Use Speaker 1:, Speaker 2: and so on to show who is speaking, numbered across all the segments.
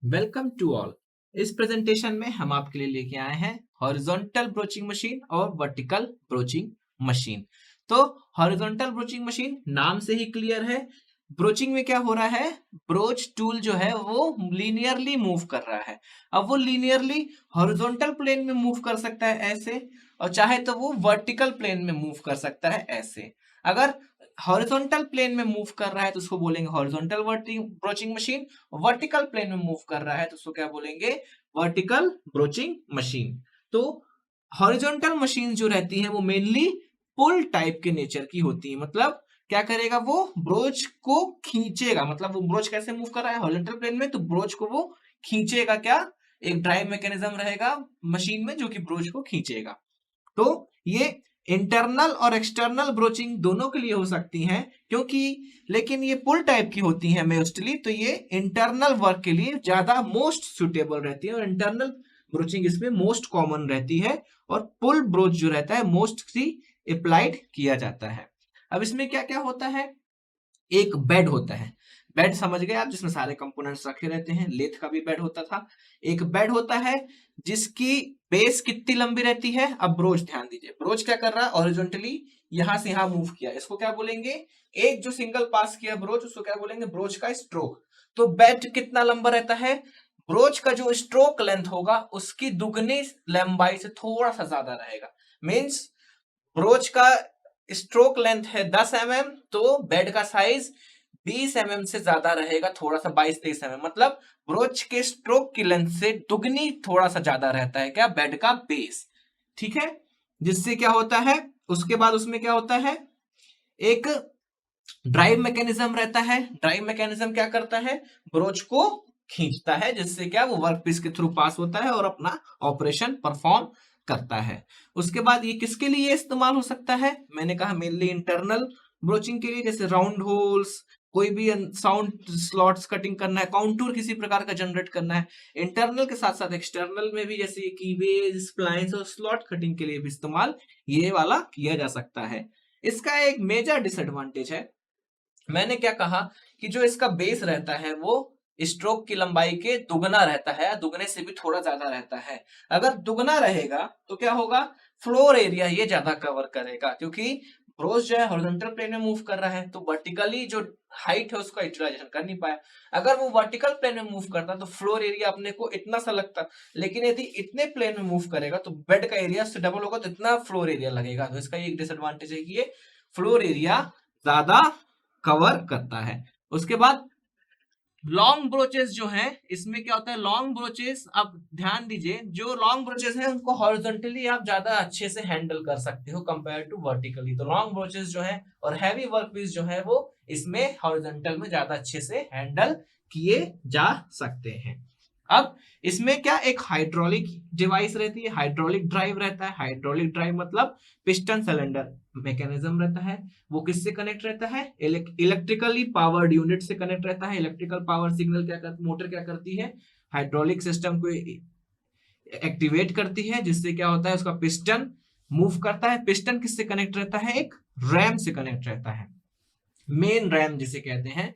Speaker 1: Welcome to all. इस presentation में हम आपके लिए लेके आए हैं हॉरिजॉन्टल ब्रोचिंग मशीन और वर्टिकल ब्रोचिंग मशीन। तो हॉरिजॉन्टल ब्रोचिंग मशीन नाम से ही क्लियर है। ब्रोचिंग में क्या हो रहा है, ब्रोच टूल जो है वो लीनियरली मूव कर रहा है। अब वो लीनियरली हॉरिजॉन्टल प्लेन में मूव कर सकता है ऐसे, और चाहे तो वो वर्टिकल प्लेन में मूव कर सकता है ऐसे। अगर हॉरिजॉन्टल प्लेन में मूव कर रहा है तो उसको बोलेंगे horizontal broaching machine. Vertical plane में मूव कर रहा है तो उसको क्या बोलेंगे, वर्टिकल ब्रोचिंग मशीन। तो हॉरिजॉन्टल मशीन जो रहती है वो मेनली पुल टाइप के नेचर की होती है। मतलब क्या करेगा, वो ब्रोच को खींचेगा। मतलब वो ब्रोच कैसे मूव कर रहा है हॉरिजॉन्टल प्लेन में, तो ब्रोच को वो खींचेगा। क्या, एक ड्राइव मैकेनिज्म रहेगा मशीन में जो कि ब्रोच को खींचेगा। तो ये इंटरनल और एक्सटर्नल ब्रोचिंग दोनों के लिए हो सकती हैं, क्योंकि लेकिन ये पुल टाइप की होती हैं मोस्टली, तो ये इंटरनल वर्क के लिए ज्यादा मोस्ट सुटेबल रहती है और इंटरनल ब्रोचिंग इसमें मोस्ट कॉमन रहती है, और पुल ब्रोच जो रहता है मोस्टली अप्लाइड किया जाता है। अब इसमें क्या क्या होता है, एक बेड होता है। बेड समझ गए आप, जिसमें सारे कंपोनेंट्स रखे रहते हैं। लेथ का भी बेड होता था। एक बेड होता है जिसकी बेस कितनी लंबी रहती है। अब ब्रोच ध्यान दीजिए, ब्रोच क्या कर रहा है, ऑरिजेंटली यहां से यहां मूव किया, इसको क्या बोलेंगे, एक जो सिंगल पास किया ब्रोच, उसको क्या बोलेंगे, ब्रोच का स्ट्रोक। तो बेड कितना लंबा रहता है, ब्रोच का जो स्ट्रोक लेंथ होगा उसकी दुगनी लंबाई से थोड़ा सा ज्यादा रहेगा। मींस ब्रोच का स्ट्रोक लेंथ है 10 mm, तो बेड का साइज 20 mm से ज्यादा रहेगा, थोड़ा सा 22-23 mm। मतलब ब्रोच के स्ट्रोक की लेंथ से दुगनी थोड़ा सा ज्यादा रहता है क्या, बेड का बेस। ठीक है, जिससे क्या होता है, उसके बाद उसमें क्या होता है, एक ड्राइव मैकेनिज्म रहता है। ड्राइव मैकेनिज्म क्या करता है, ब्रोच को खींचता है, जिससे क्या वो वर्कपीस के थ्रू पास होता है और अपना ऑपरेशन परफॉर्म करता है। उसके बाद ये किसके लिए इस्तेमाल हो सकता है, मैंने कहा मेनली इंटरनल ब्रोचिंग के लिए, जैसे राउंड होल्स, कोई भी साउंड स्लॉट्स कटिंग करना है, काउंटूर किसी प्रकार का जनरेट करना है। इंटरनल के साथ साथ एक्सटर्नल में भी, जैसे कीवेज, स्प्लाइंस और स्लॉट कटिंग के लिए भी इस्तेमाल ये वाला किया जा सकता है। इसका एक मेजर डिसएडवांटेज है, मैंने क्या कहा कि जो इसका बेस रहता है वो स्ट्रोक की लंबाई के दुगना रहता है, दुगने से भी थोड़ा ज्यादा रहता है। अगर दुगना रहेगा तो क्या होगा, फ्लोर एरिया ये ज्यादा कवर करेगा, क्योंकि ब्रोच जो है हॉरिजॉन्टल प्लेन में मूव कर रहा है तो वर्टिकली जो हाइट है उसका यूटिलाइजेशन कर नहीं पाया। अगर वो वर्टिकल प्लेन में मूव करता तो फ्लोर एरिया अपने को इतना सा लगता, लेकिन यदि इतने प्लेन में मूव करेगा तो बेड का एरिया से डबल होगा, तो इतना फ्लोर एरिया लगेगा। तो इसका एक डिसएडवांटेज है कि ये फ्लोर एरिया ज्यादा कवर करता है। उसके बाद लॉन्ग ब्रोचेस जो है, इसमें क्या होता है, लॉन्ग ब्रोचेस, अब ध्यान दीजिए, जो लॉन्ग ब्रोचेस है उनको हॉरिजॉन्टली आप ज्यादा अच्छे से हैंडल कर सकते हो कंपेयर टू वर्टिकली। तो लॉन्ग ब्रोचेस जो है और हैवी वर्कपीस जो है वो इसमें हॉरिजॉन्टल में ज्यादा अच्छे से हैंडल किए जा सकते हैं। अब इसमें क्या, एक हाइड्रोलिक डिवाइस रहती है, हाइड्रोलिक ड्राइव रहता है। हाइड्रोलिक ड्राइव मतलब पिस्टन सिलेंडर मैकेनिज्म रहता है। वो किससे कनेक्ट रहता है, इलेक्ट्रिकली पावर्ड यूनिट से कनेक्ट रहता है। इलेक्ट्रिकल पावर सिग्नल क्या करती, मोटर क्या करती है, हाइड्रोलिक सिस्टम को एक्टिवेट करती है, जिससे क्या होता है, उसका पिस्टन मूव करता है। पिस्टन किससे कनेक्ट रहता है, एक रैम से कनेक्ट रहता है, मेन रैम जिसे कहते हैं।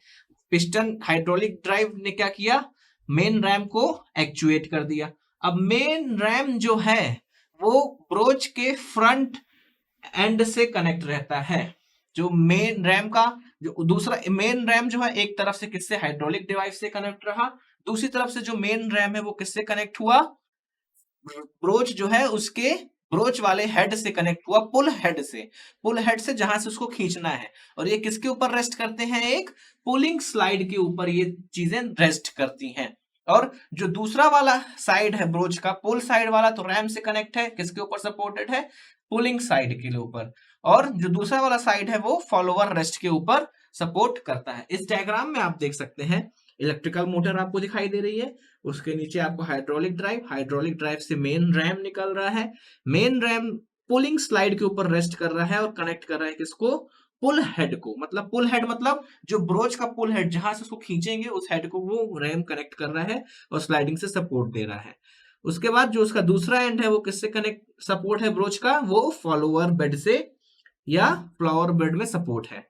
Speaker 1: पिस्टन हाइड्रोलिक ड्राइव ने क्या किया, मेन रैम को एक्चुएट कर दिया। अब मेन रैम जो है वो ब्रोच के फ्रंट एंड से कनेक्ट रहता है। जो मेन रैम का जो दूसरा मेन रैम जो है, एक तरफ से किससे, हाइड्रोलिक डिवाइस से कनेक्ट रहा, दूसरी तरफ से जो मेन रैम है वो किससे कनेक्ट हुआ, ब्रोच जो है उसके ब्रोच वाले हेड से कनेक्ट हुआ, पुल हेड से। पुल हेड से जहां से उसको खींचना है, और ये किसके ऊपर रेस्ट करते हैं, एक पुलिंग स्लाइड के ऊपर ये चीजें रेस्ट करती हैं। और जो दूसरा वाला साइड है ब्रोच का, पुल साइड वाला, तो रैम से कनेक्ट है, किसके ऊपर सपोर्टेड है, पुलिंग साइड के ऊपर। और जो दूसरा वाला साइड है वो फॉलोवर रेस्ट के ऊपर सपोर्ट करता है। इस डायग्राम में आप देख सकते हैं, इलेक्ट्रिकल मोटर आपको दिखाई दे रही है, उसके नीचे आपको हाइड्रोलिक ड्राइव, हाइड्रोलिक ड्राइव से मेन रैम निकल रहा है। मेन रैम पुलिंग स्लाइड के ऊपर रेस्ट कर रहा है और कनेक्ट कर रहा है किसको, पुल हेड को। मतलब पुल हेड मतलब जो ब्रोच का पुल हेड, जहां से उसको खींचेंगे उस हेड को वो रैम कनेक्ट कर रहा है और स्लाइडिंग से सपोर्ट दे रहा है। उसके बाद जो उसका दूसरा एंड है वो किससे कनेक्ट सपोर्ट है ब्रोच का, वो फॉलोअर बेड से या फ्लावर बेड में सपोर्ट है।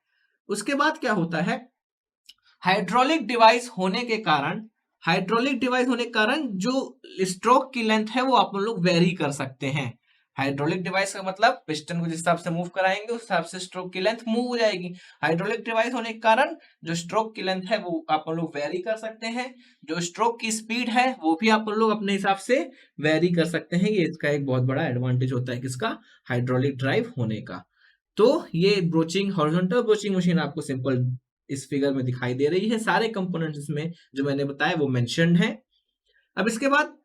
Speaker 1: उसके बाद क्या होता है, हाइड्रोलिक डिवाइस होने के कारण हाइड्रोलिक डिवाइस होने के कारण जो स्ट्रोक की लेंथ है वो आप लोग वेरी कर सकते हैं। हाइड्रोलिक डिवाइस का मतलब पिस्टन को जिस हिसाब से मूव कराएंगे उस हिसाब से स्ट्रोक की लेंथ मूव हो जाएगी। हाइड्रोलिक डिवाइस होने के कारण जो स्ट्रोक की लेंथ है वो आप लोग वेरी कर सकते हैं, जो स्ट्रोक की स्पीड है वो भी आप लोग अपने हिसाब से वेरी कर सकते हैं। ये इसका एक बहुत बड़ा एडवांटेज होता है किसका, हाइड्रोलिक ड्राइव होने का। तो ये ब्रोचिंग हॉरिजॉन्टल ब्रोचिंग मशीन आपको सिंपल इस फिगर में दिखाई दे रही है, सारे कंपोनेंट्स इसमें जो मैंने बताया वो मेंशन्ड है। अब इसके बाद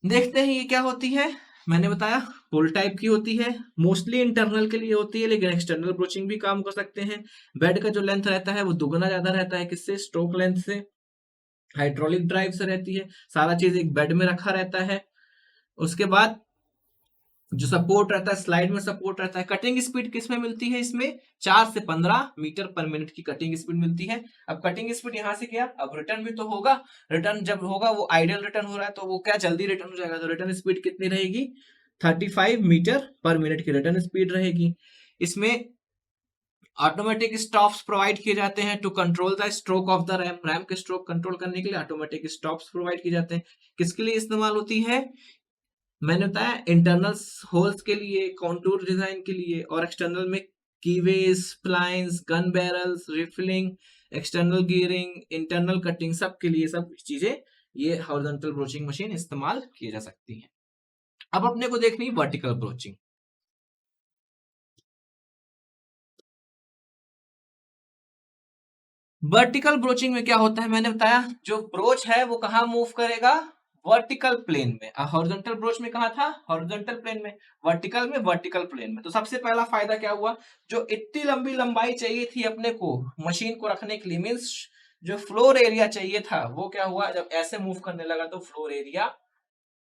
Speaker 1: देखते हैं ये क्या होती है। मैंने बताया पुल टाइप की होती है, मोस्टली इंटरनल के लिए होती है, लेकिन एक्सटर्नल ब्रोचिंग भी काम कर सकते हैं। बेड का जो लेंथ रहता है वो दुगुना ज्यादा रहता है, किससे, स्ट्रोक लेंथ से, हाइड्रोलिक ड्राइव से रहती है। सारा चीज एक बेड में रखा रहता है। उसके बाद जो सपोर्ट रहता है, स्लाइड में सपोर्ट रहता है। कटिंग स्पीड किस में मिलती है, इसमें 4 से 15 मीटर पर मिनट की कटिंग स्पीड मिलती है। अब कटिंग स्पीड यहां से क्या, अब रिटर्न भी तो होगा, रिटर्न जब होगा वो आइडियल रिटर्न हो रहा है तो वो क्या जल्दी रिटर्न हो जाएगा, तो रिटर्न स्पीड कितनी रहेगी, 35 मीटर पर मिनट की रिटर्न स्पीड रहेगी। इसमें ऑटोमेटिक स्टॉप्स प्रोवाइड किए जाते हैं to control the stroke of the ram. Ram के स्ट्रोक कंट्रोल करने के लिए ऑटोमेटिक स्टॉप्स प्रोवाइड किए जाते हैं। किसके लिए इस्तेमाल होती है, मैंने बताया इंटरनल होल्स के लिए, कॉन्टूर डिजाइन के लिए, और एक्सटर्नल में keyways, splines, gun barrels, rifling, external gearing, internal cutting, सब के लिए सब चीजें ये हॉरिजॉन्टल ब्रोचिंग मशीन इस्तेमाल की जा सकती है। अब अपने को देखनी वर्टिकल ब्रोचिंग। वर्टिकल ब्रोचिंग में क्या होता है, मैंने बताया जो ब्रोच है वो कहाँ मूव करेगा, वर्टिकल प्लेन में। हॉरिजॉन्टल ब्रोच में कहा था, हॉरिजॉन्टल प्लेन में। वर्टिकल में, वर्टिकल प्लेन में। तो सबसे पहला फायदा क्या हुआ, जो इतनी लंबी लंबाई चाहिए थी अपने को मशीन को रखने के लिए, मीन्स जो फ्लोर एरिया चाहिए था वो क्या हुआ, जब ऐसे मूव करने लगा तो फ्लोर एरिया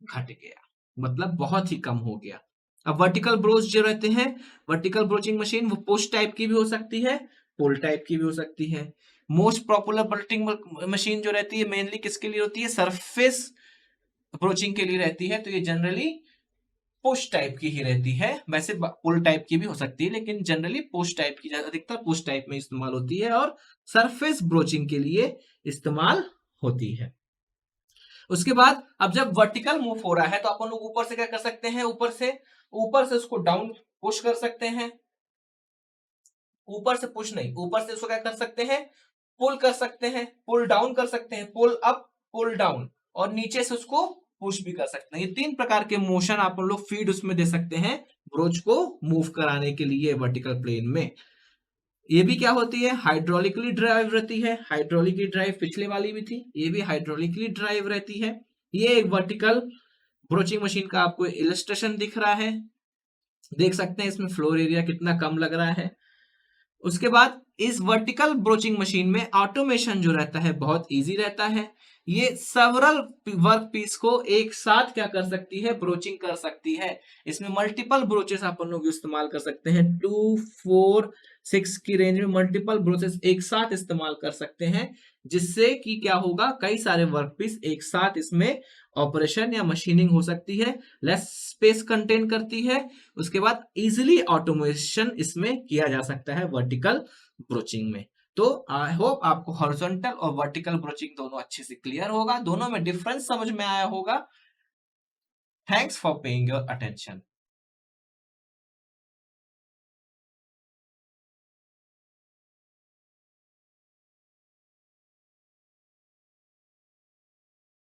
Speaker 1: घट गया, मतलब बहुत ही कम हो गया। अब वर्टिकल ब्रोच जो रहते हैं, वर्टिकल ब्रोचिंग मशीन वो पुश टाइप की भी हो सकती है, पुल टाइप की भी हो सकती है। मोस्ट पॉपुलर ब्रोचिंग मशीन जो रहती है मेनली किसके लिए होती है, सरफेस ब्रोचिंग के लिए रहती है। तो ये जनरली पुश टाइप की ही रहती है, वैसे पुल टाइप की भी हो सकती है लेकिन जनरली पुश टाइप की, अधिकतर पुश टाइप में इस्तेमाल होती है और सरफेस ब्रोचिंग के लिए इस्तेमाल होती है। उसके बाद अब जब वर्टिकल मूव हो रहा है तो अपन लोग ऊपर से क्या कर सकते हैं, ऊपर से उसको डाउन पुश कर सकते हैं, ऊपर से पुश नहीं, ऊपर से उसको क्या कर सकते हैं, पुल कर सकते हैं, पुल डाउन कर सकते हैं, पुल अप, पुल डाउन, और नीचे से उसको पुश भी कर सकते हैं। ये 3 प्रकार के मोशन आप लोग फीड उसमें दे सकते हैं ब्रोच को मूव कराने के लिए वर्टिकल प्लेन में। ये भी क्या होती है, हाइड्रोलिकली ड्राइव रहती है। हाइड्रोलिकली ड्राइव पिछले वाली भी थी, ये भी हाइड्रोलिकली ड्राइव रहती है। ये एक वर्टिकल ब्रोचिंग मशीन का आपको इलस्ट्रेशन दिख रहा है, देख सकते हैं इसमें फ्लोर एरिया कितना कम लग रहा है। उसके बाद इस वर्टिकल ब्रोचिंग मशीन में ऑटोमेशन जो रहता है बहुत इजी रहता है। ये सेवरल वर्क पीस को एक साथ क्या कर सकती है, ब्रोचिंग कर सकती है। इसमें मल्टीपल ब्रोचेस अपन लोग इस्तेमाल कर सकते हैं, 2, 4, 6 की रेंज में मल्टीपल ब्रोचेस एक साथ इस्तेमाल कर सकते हैं, जिससे कि क्या होगा, कई सारे वर्क पीस एक साथ इसमें ऑपरेशन या मशीनिंग हो सकती है, लेस स्पेस कंटेन करती है। उसके बाद इजिली ऑटोमेशन इसमें किया जा सकता है वर्टिकल ब्रोचिंग में। तो आई होप आपको हॉरिजॉन्टल और वर्टिकल ब्रोचिंग दोनों अच्छे से क्लियर होगा, दोनों में डिफरेंस समझ में आया होगा। Thanks for paying your attention.